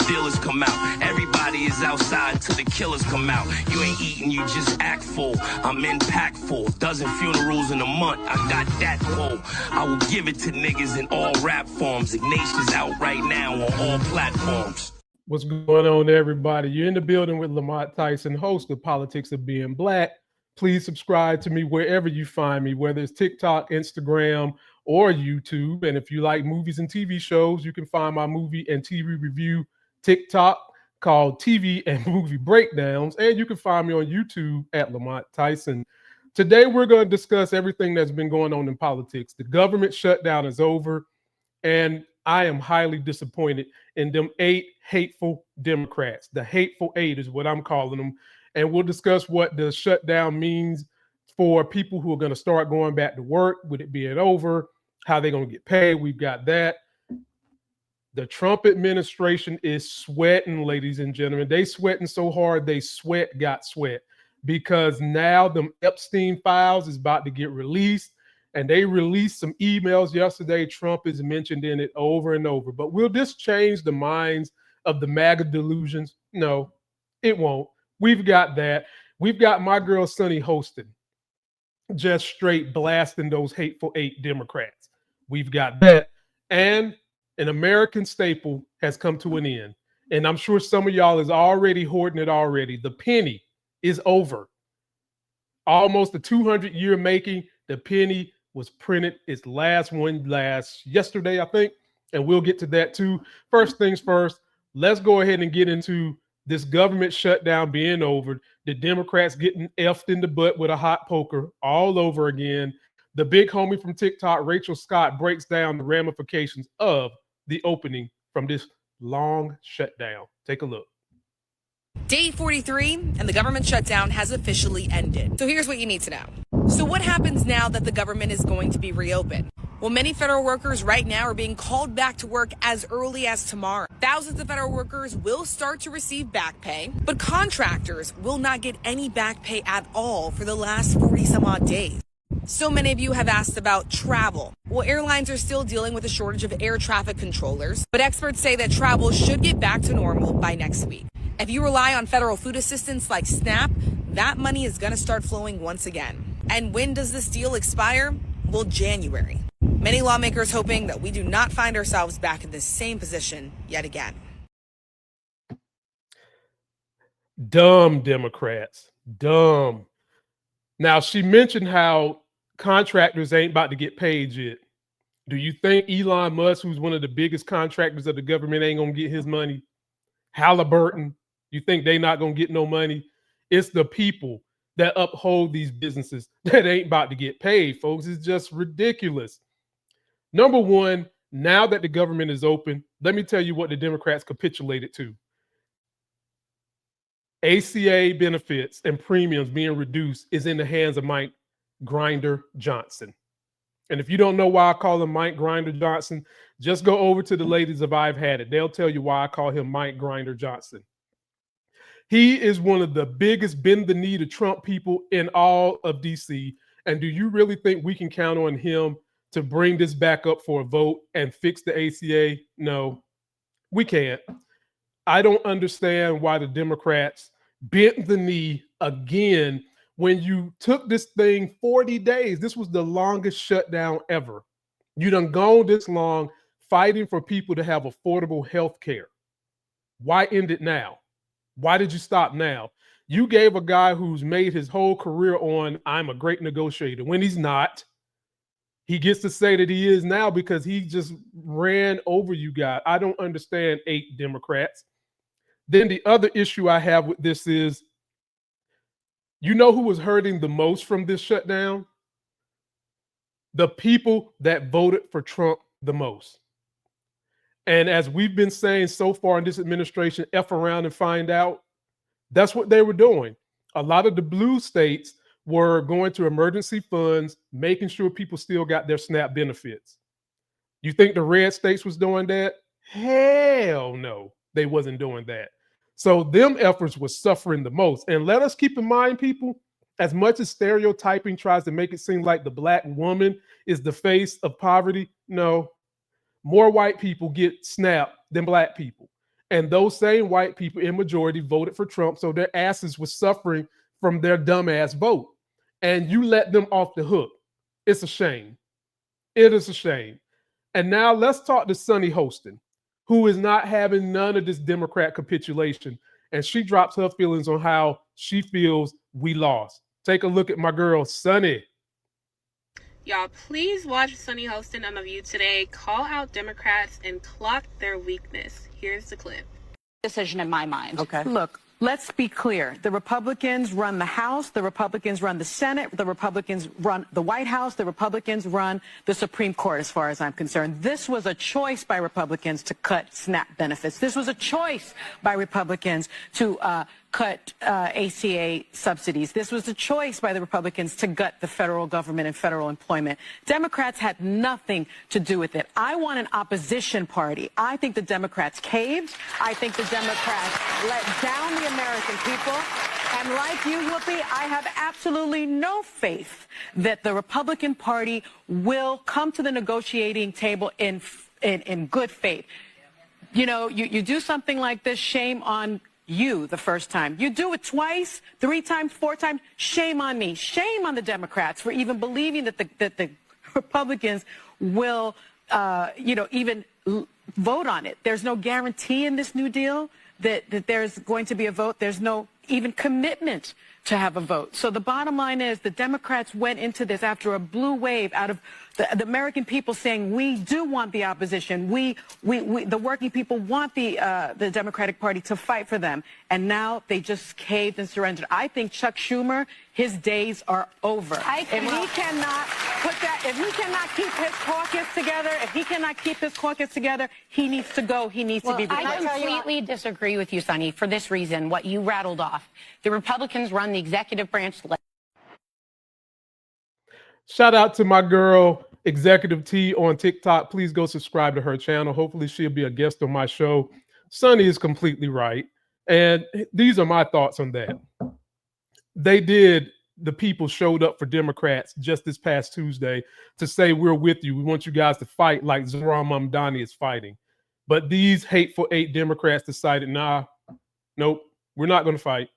dealers come out. Everybody is outside till the killers come out. You ain't eating, you just act full. I'm impactful. Dozen funerals in a month, I got that pull. I will give it to niggas in all rap forms. Ignatius out right now on all platforms. What's going on, everybody? You're in the building with Lamont Tyson, host of Politics of Being Black. Please subscribe to me wherever you find me, whether it's TikTok, Instagram, or YouTube. And if you like movies and TV shows, you can find my movie and TV review TikTok called TV and Movie Breakdowns. And you can find me on YouTube at Lamont Tyson. Today, we're going to discuss everything that's been going on in politics. The government shutdown is over, and I am highly disappointed in them 8 hateful Democrats. The hateful 8 is what I'm calling them. And we'll discuss what the shutdown means for people who are going to start going back to work with it being over, how they're going to get paid. We've got that. The Trump administration is sweating, ladies and gentlemen. They sweating so hard, they got sweat. Because now them Epstein files is about to get released. And they released some emails yesterday. Trump is mentioned in it over and over. But will this change the minds of the MAGA delusions? No, it won't. We've got that. We've got my girl Sunny hosting, just straight blasting those hateful 8 Democrats. We've got that. And an American staple has come to an end. And I'm sure some of y'all is already hoarding it already. The penny is over. Almost a 200-year making. The penny was printed its last one yesterday, I think. And we'll get to that too. First things first, let's go ahead and get into this government shutdown being over, the Democrats getting effed in the butt with a hot poker all over again. The big homie from TikTok, Rachel Scott, breaks down the ramifications of the opening from this long shutdown. Take a look. Day 43 and the government shutdown has officially ended. So here's what you need to know. So what happens now that the government is going to be reopened? Well, many federal workers right now are being called back to work as early as tomorrow. Thousands of federal workers will start to receive back pay, but contractors will not get any back pay at all for the last 40 some odd days. So many of you have asked about travel. Well, airlines are still dealing with a shortage of air traffic controllers, but experts say that travel should get back to normal by next week. If you rely on federal food assistance like SNAP, that money is going to start flowing once again. And when does this deal expire? Well, January. Many lawmakers hoping that we do not find ourselves back in the same position yet again. Dumb Democrats. Dumb. Now, she mentioned how contractors ain't about to get paid yet. Do you think Elon Musk, who's one of the biggest contractors of the government, ain't going to get his money? Halliburton, you think they not going to get no money? It's the people that uphold these businesses that ain't about to get paid, folks. It's just ridiculous. Number one, now that the government is open, let me tell you what the Democrats capitulated to. ACA benefits and premiums being reduced is in the hands of Mike Grinder Johnson. And if you don't know why I call him Mike Grinder Johnson, just go over to the ladies of I've Had It. They'll tell you why I call him Mike Grinder Johnson. He is one of the biggest bend the knee to Trump people in all of DC. And do you really think we can count on him to bring this back up for a vote and fix the ACA? No, we can't. I don't understand why the Democrats bent the knee again when you took this thing 40 days. This was the longest shutdown ever. You done gone this long fighting for people to have affordable health care. Why end it now? Why did you stop now? You gave a guy who's made his whole career on I'm a great negotiator when he's not. He gets to say that he is now because he just ran over you guys. I don't understand 8 Democrats. Then the other issue I have with this is, you know who was hurting the most from this shutdown? The people that voted for Trump the most. And as we've been saying so far in this administration, F around and find out, that's what they were doing. A lot of the blue states were going to emergency funds, making sure people still got their SNAP benefits. You think the red states was doing that? Hell no, they wasn't doing that. So them efforts were suffering the most. And let us keep in mind, people, as much as stereotyping tries to make it seem like the Black woman is the face of poverty, no, more white people get SNAP than Black people. And those same white people in majority voted for Trump, so their asses were suffering from their dumbass vote. And you let them off the hook. It's a shame. It is a shame. And now let's talk to Sunny Hostin, who is not having none of this Democrat capitulation. And she drops her feelings on how she feels we lost. Take a look at my girl, Sunny. Y'all, please watch Sunny Hostin on The View today. Call out Democrats and clock their weakness. Here's the clip. Decision in my mind. Okay. Look, let's be clear. The Republicans run the House. The Republicans run the Senate. The Republicans run the White House. The Republicans run the Supreme Court, as far as I'm concerned. This was a choice by Republicans to cut SNAP benefits. This was a choice by Republicans to cut ACA subsidies. This was a choice by the Republicans to gut the federal government and federal employment. Democrats had nothing to do with it. I want an opposition party. I think the Democrats caved. I think the Democrats let down the American people. And like you, Whoopi, I have absolutely no faith that the Republican Party will come to the negotiating table in good faith. You know, you do something like this, shame on you the first time. You do it twice, 3 times, 4 times, shame on me. Shame on the Democrats for even believing that the Republicans will, even vote on it. There's no guarantee in this New Deal that there's going to be a vote. There's no even commitment to have a vote. So the bottom line is the Democrats went into this after a blue wave out of the American people saying we do want the opposition. The working people want the Democratic Party to fight for them. And now they just caved and surrendered. I think Chuck Schumer, his days are over. If he cannot keep his caucus together, he needs to go. He needs to be replaced. I completely disagree with you, Sonny, for this reason, what you rattled off. The Republicans run the executive branch. Shout out to my girl, Executive T on TikTok. Please go subscribe to her channel. Hopefully she'll be a guest on my show. Sonny is completely right. And these are my thoughts on that. The people showed up for Democrats just this past Tuesday to say, we're with you. We want you guys to fight like Zohran Mamdani is fighting. But these hateful 8 Democrats decided, nope, we're not going to fight.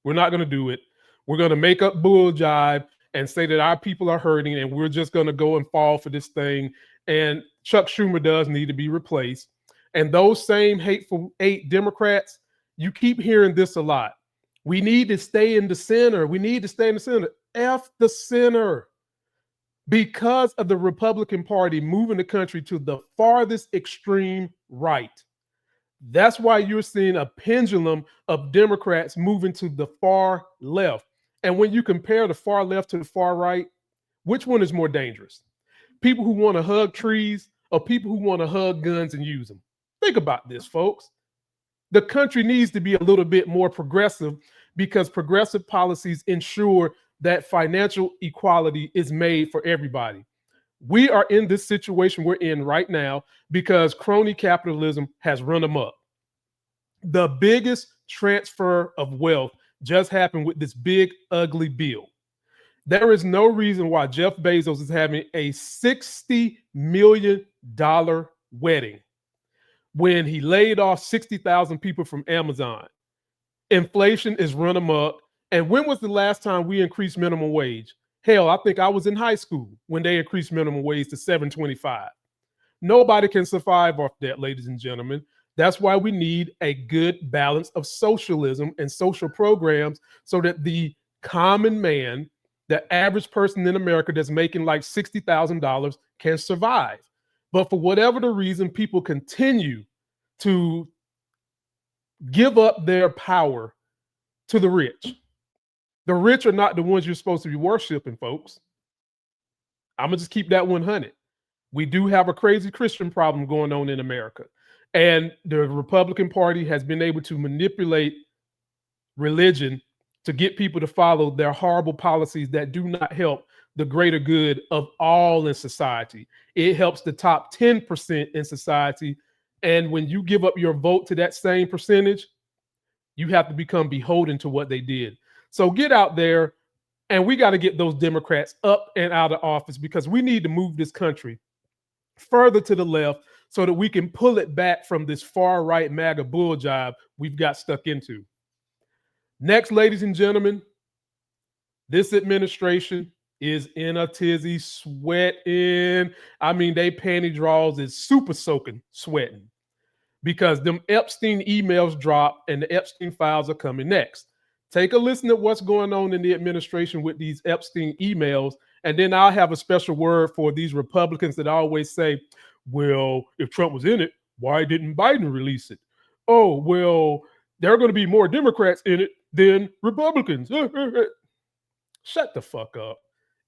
We're not going to do it. We're going to make up bull jive and say that our people are hurting and we're just going to go and fall for this thing. And Chuck Schumer does need to be replaced. And those same hateful 8 Democrats, you keep hearing this a lot. We need to stay in the center. We need to stay in the center. F the center. Because of the Republican Party moving the country to the farthest extreme right. That's why you're seeing a pendulum of Democrats moving to the far left. And when you compare the far left to the far right, which one is more dangerous? People who want to hug trees or people who want to hug guns and use them? Think about this, folks. The country needs to be a little bit more progressive because progressive policies ensure that financial equality is made for everybody. We are in this situation we're in right now because crony capitalism has run amok. The biggest transfer of wealth just happened with this big, ugly bill. There is no reason why Jeff Bezos is having a $60 million wedding when he laid off 60,000 people from Amazon. Inflation is run amok. And when was the last time we increased minimum wage? Hell, I think I was in high school when they increased minimum wage to $7.25. Nobody can survive off that, ladies and gentlemen. That's why we need a good balance of socialism and social programs so that the common man, the average person in America that's making like $60,000 can survive. But for whatever the reason, people continue to give up their power to the rich. The rich are not the ones you're supposed to be worshiping, folks. I'm going to just keep that 100. We do have a crazy Christian problem going on in America. And the Republican Party has been able to manipulate religion to get people to follow their horrible policies that do not help the greater good of all in society. It helps the top 10% in society. And when you give up your vote to that same percentage, you have to become beholden to what they did. So get out there, and we got to get those Democrats up and out of office because we need to move this country further to the left so that we can pull it back from this far right MAGA bull job we've got stuck into. Next, ladies and gentlemen, this administration is in a tizzy, sweating. I mean, they panty draws is super soaking, sweating, because them Epstein emails drop and the Epstein files are coming next. Take a listen to what's going on in the administration with these Epstein emails, and then I'll have a special word for these Republicans that always say, well, if Trump was in it, why didn't Biden release it? Oh, well, there are going to be more Democrats in it than Republicans. Shut the fuck up.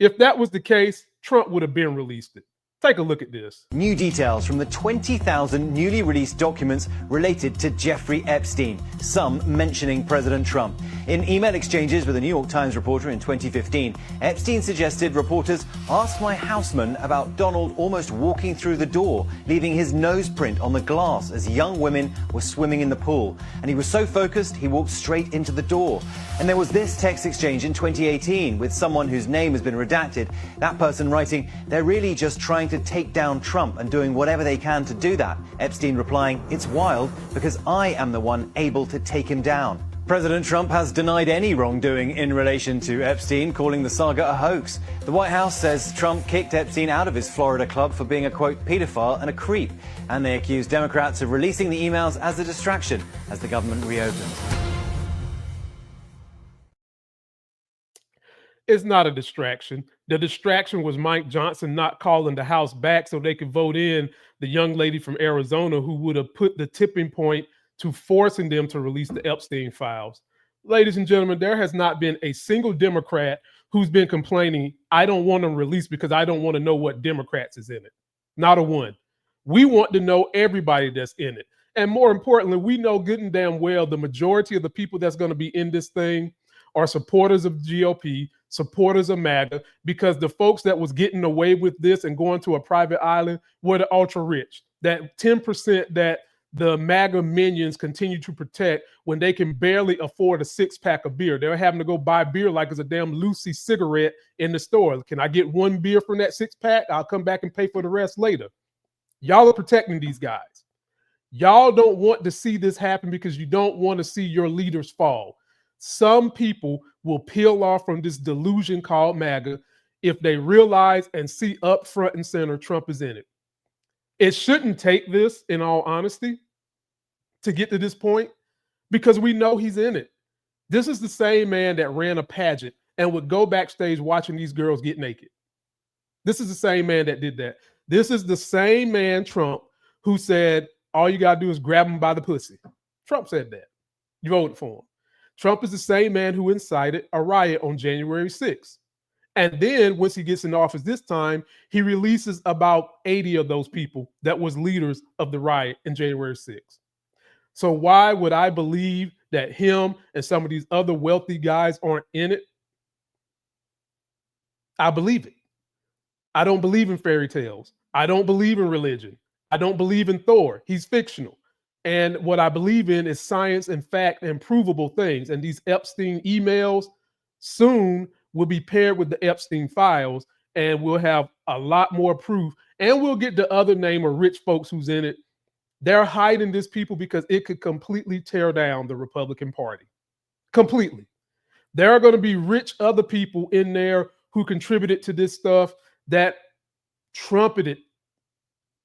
If that was the case, Trump would have been released it. Take a look at this. New details from the 20,000 newly released documents related to Jeffrey Epstein, some mentioning President Trump. In email exchanges with a New York Times reporter in 2015, Epstein suggested reporters ask my houseman about Donald almost walking through the door, leaving his nose print on the glass as young women were swimming in the pool. And he was so focused, he walked straight into the door. And there was this text exchange in 2018 with someone whose name has been redacted. That person writing, they're really just trying to take down Trump and doing whatever they can to do that. Epstein replying, it's wild because I am the one able to take him down. President Trump has denied any wrongdoing in relation to Epstein, calling the saga a hoax. The White House says Trump kicked Epstein out of his Florida club for being a, quote, pedophile and a creep. And they accuse Democrats of releasing the emails as a distraction as the government reopens. It's not a distraction. The distraction was Mike Johnson not calling the House back so they could vote in the young lady from Arizona who would have put the tipping point to forcing them to release the Epstein files. Ladies and gentlemen, there has not been a single Democrat who's been complaining, I don't want them released because I don't want to know what Democrats is in it. Not a one. We want to know everybody that's in it. And more importantly, we know good and damn well the majority of the people that's going to be in this thing are supporters of GOP, supporters of MAGA, because the folks that was getting away with this and going to a private island were the ultra rich. That 10% that the MAGA minions continue to protect when they can barely afford a 6-pack of beer. They're having to go buy beer like it's a damn Lucy cigarette in the store. Can I get one beer from that 6-pack? I'll come back and pay for the rest later. Y'all are protecting these guys. Y'all don't want to see this happen because you don't want to see your leaders fall. Some people will peel off from this delusion called MAGA if they realize and see up front and center Trump is in it. It shouldn't take this, in all honesty, to get to this point because we know he's in it. This is the same man that ran a pageant and would go backstage watching these girls get naked. This is the same man that did that. This is the same man, Trump, who said, all you got to do is grab him by the pussy. Trump said that. You voted for him. Trump is the same man who incited a riot on January 6th. And then once he gets in office this time, he releases about 80 of those people that was leaders of the riot in January 6th. So why would I believe that him and some of these other wealthy guys aren't in it? I believe it. I don't believe in fairy tales. I don't believe in religion. I don't believe in Thor. He's fictional. And what I believe in is science and fact and provable things. And these Epstein emails soon will be paired with the Epstein files, and we'll have a lot more proof. And we'll get the other name of rich folks who's in it. They're hiding this people because it could completely tear down the Republican Party. Completely. There are going to be rich other people in there who contributed to this stuff that trumpeted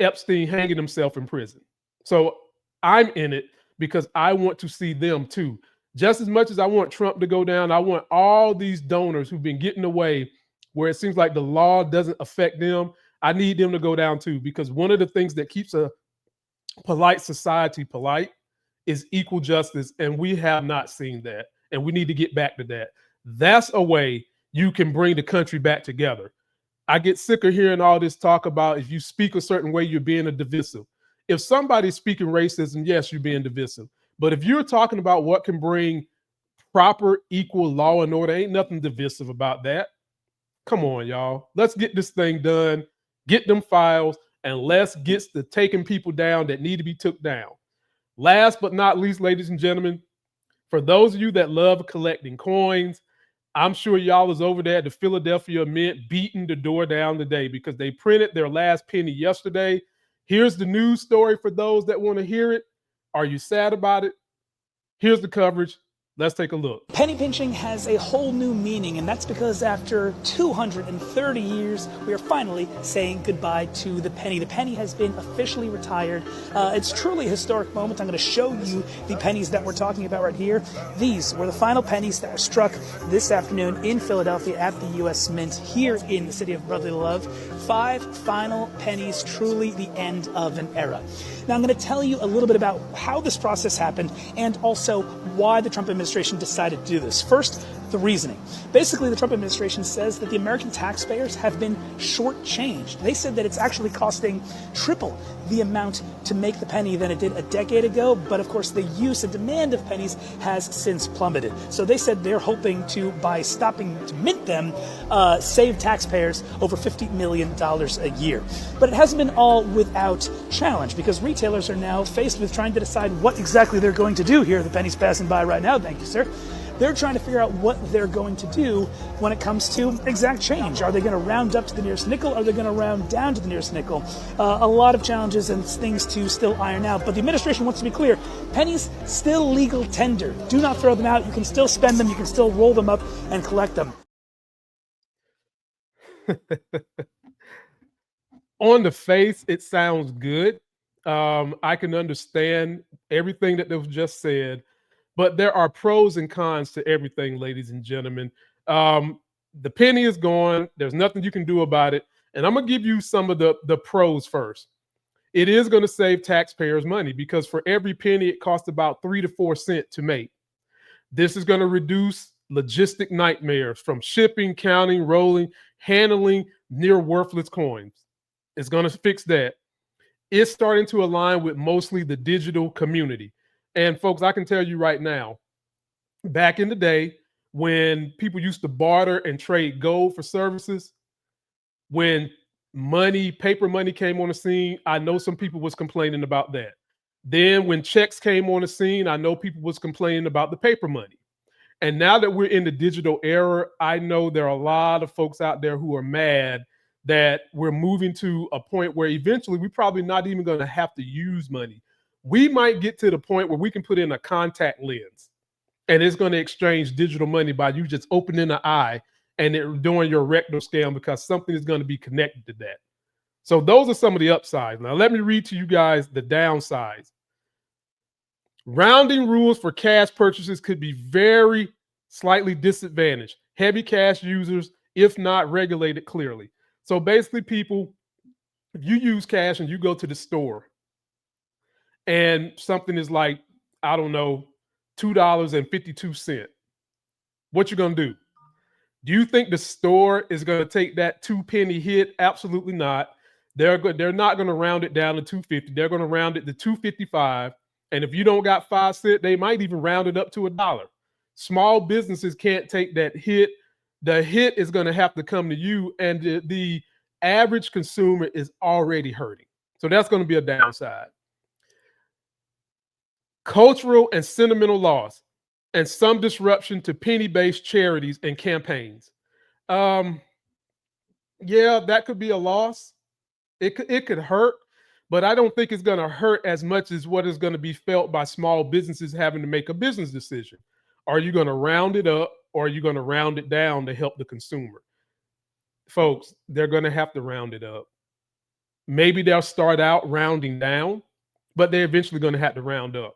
Epstein hanging himself in prison. So I'm in it because I want to see them too. Just as much as I want Trump to go down, I want all these donors who've been getting away where it seems like the law doesn't affect them. I need them to go down too, because one of the things that keeps a polite society polite is equal justice. And we have not seen that. And we need to get back to that. That's a way you can bring the country back together. I get sick of hearing all this talk about if you speak a certain way, you're being a divisive. If somebody's speaking racism, yes, you're being divisive. But if you're talking about what can bring proper, equal law and order, ain't nothing divisive about that. Come on, y'all. Let's get this thing done, get them files, and let's get the taking people down that need to be took down. Last but not least, ladies and gentlemen, for those of you that love collecting coins, I'm sure y'all was over there at the Philadelphia Mint beating the door down today because they printed their last penny yesterday. Here's the news story for those that want to hear it. Are you sad about it? Here's the coverage. Let's take a look. Penny pinching has a whole new meaning, and that's because after 230 years, we are finally saying goodbye to the penny. The penny has been officially retired. It's truly a historic moment. I'm going to show you the pennies that we're talking about right here. These were the final pennies that were struck this afternoon in Philadelphia at the U.S. Mint here in the city of brotherly love. 5 final pennies, truly the end of an era. Now, I'm going to tell you a little bit about how this process happened and also why the Trump administration decided to do this. First, the reasoning. Basically, the Trump administration says that the American taxpayers have been shortchanged. They said that it's actually costing triple the amount to make the penny than it did a decade ago, but of course the use and demand of pennies has since plummeted. So they said they're hoping to, by stopping to mint them, save taxpayers over $50 million a year. But it hasn't been all without challenge, because retailers are now faced with trying to decide what exactly they're going to do here. The penny's passing by right now, thank you, sir. They're trying to figure out what they're going to do when it comes to exact change. Are they going to round up to the nearest nickel? Are they going to round down to the nearest nickel? A lot of challenges and things to still iron out. But the administration wants to be clear. Pennies, still legal tender. Do not throw them out. You can still spend them. You can still roll them up and collect them. On the face, it sounds good. I can understand everything that was just said. But there are pros and cons to everything, ladies and gentlemen. The penny is gone. There's nothing you can do about it. And I'm going to give you some of the pros first. It is going to save taxpayers money because for every penny, it costs about 3 to 4 cents to make. This is going to reduce logistic nightmares from shipping, counting, rolling, handling near worthless coins. It's going to fix that. It's starting to align with mostly the digital community. And folks, I can tell you right now, back in the day when people used to barter and trade gold for services, when paper money came on the scene, I know some people was complaining about that. Then when checks came on the scene, I know people was complaining about the paper money. And now that we're in the digital era, I know there are a lot of folks out there who are mad that we're moving to a point where eventually we're probably not even going to have to use money. We might get to the point where we can put in a contact lens and it's going to exchange digital money by you just opening an eye and it doing your rectal scan because something is going to be connected to that. So those are some of the upsides. Now, let me read to you guys the downsides. Rounding rules for cash purchases could be very slightly disadvantaged. Heavy cash users, if not regulated clearly. So basically, people, if you use cash and you go to the store, and something is like, I don't know, $2.52. What you gonna do? Do you think the store is gonna take that 2-penny hit? Absolutely not. They're not gonna round it down to 250. They're gonna round it to 255. And if you don't got 5 cents, they might even round it up to $1. Small businesses can't take that hit. The hit is gonna have to come to you, and the average consumer is already hurting. So that's gonna be a downside. Cultural and sentimental loss, and some disruption to penny-based charities and campaigns. Yeah, that could be a loss. It could hurt, but I don't think it's going to hurt as much as what is going to be felt by small businesses having to make a business decision. Are you going to round it up or are you going to round it down to help the consumer? Folks, they're going to have to round it up. Maybe they'll start out rounding down, but they're eventually going to have to round up.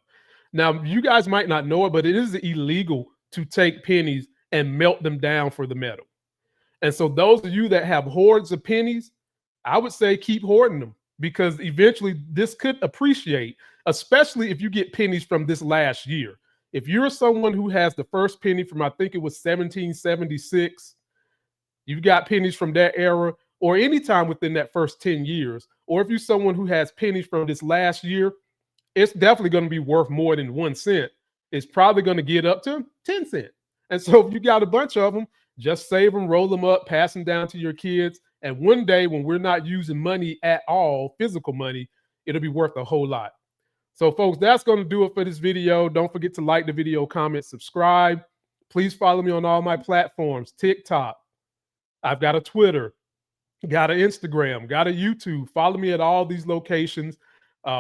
Now, you guys might not know it, but it is illegal to take pennies and melt them down for the metal. And so those of you that have hoards of pennies, I would say keep hoarding them because eventually this could appreciate, especially if you get pennies from this last year. If you're someone who has the first penny from, I think it was 1776, you've got pennies from that era or any time within that first 10 years, or if you're someone who has pennies from this last year, it's definitely going to be worth more than 1 cent. It's probably going to get up to 10 cents. And so if you got a bunch of them, just save them, roll them up, pass them down to your kids. And one day when we're not using money at all, physical money, it'll be worth a whole lot. So folks, that's going to do it for this video. Don't forget to like the video, comment, subscribe. Please follow me on all my platforms, TikTok. I've got a Twitter, got an Instagram, got a YouTube. Follow me at all these locations.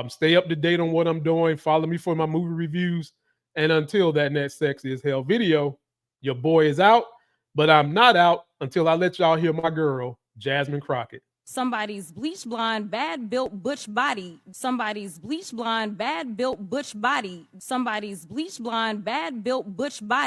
Stay up to date on what I'm doing. Follow me for my movie reviews. And until that next Sexy as Hell video, your boy is out, but I'm not out until I let y'all hear my girl, Jasmine Crockett. Somebody's bleach blonde, bad built butch body. Somebody's bleach blonde, bad built butch body. Somebody's bleach blonde, bad built butch body.